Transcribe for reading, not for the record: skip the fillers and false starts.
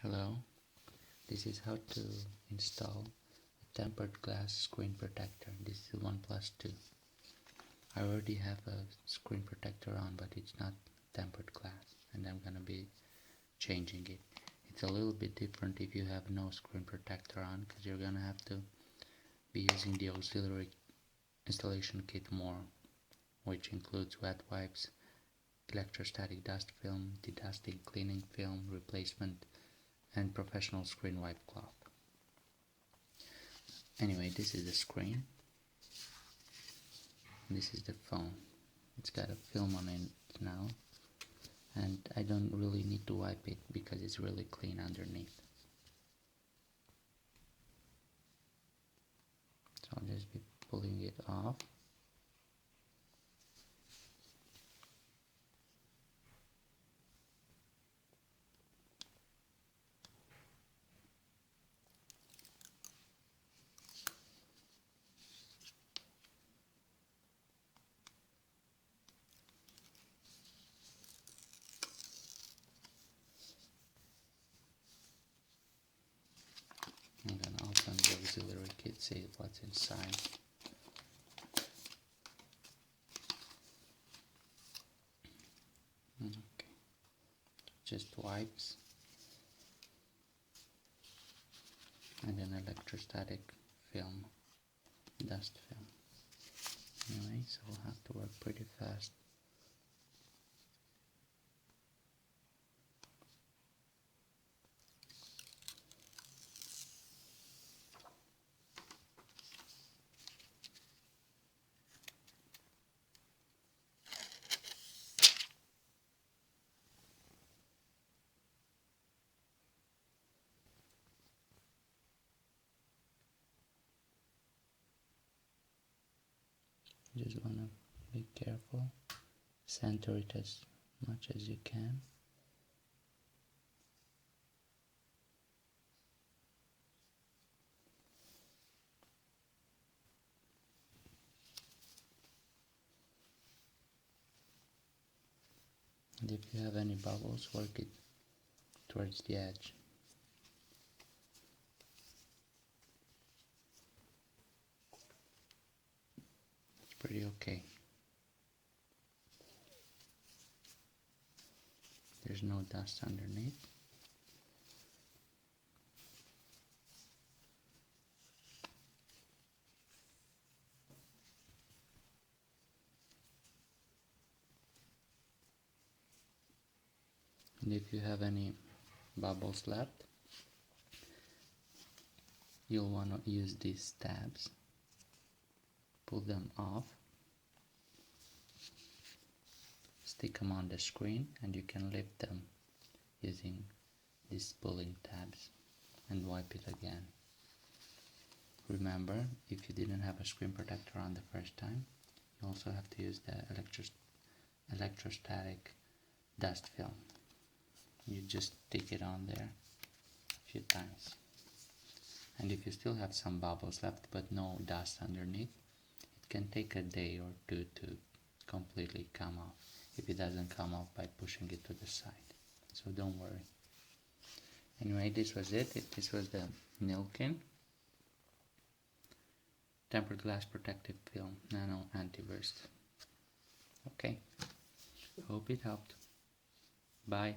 Hello, this is how to install a tempered glass screen protector. This is Oneplus 2. I already have a screen protector on, but it's not tempered glass, and I'm gonna be changing it. It's a little bit different if you have no screen protector on, because you're gonna have to be using the auxiliary installation kit more, which includes wet wipes, electrostatic dust film, dedusting cleaning film, replacement, and professional screen wipe cloth. Anyway, this is the screen. This is the phone. It's got a film on it now, and I don't really need to wipe it because it's really clean underneath. So I'll just be pulling it off. I'm gonna open the auxiliary kit, see what's inside. Okay, just wipes and an electrostatic film, dust film. Anyway, so we'll have to work pretty fast. You just want to be careful, center it as much as you can. And if you have any bubbles, work it towards the edge. It's pretty okay. There's no dust underneath. And if you have any bubbles left, you'll want to use these tabs. Pull them off, stick them on the screen, and you can lift them using these pulling tabs and wipe it again. Remember, if you didn't have a screen protector on the first time, you also have to use the electrostatic dust film. You just stick it on there a few times. And if you still have some bubbles left but no dust underneath, it can take a day or two to completely come off, if it doesn't come off by pushing it to the side. So don't worry. Anyway, this was it. This was the Nilkin tempered glass protective film nano anti-burst. Okay, hope it helped. Bye.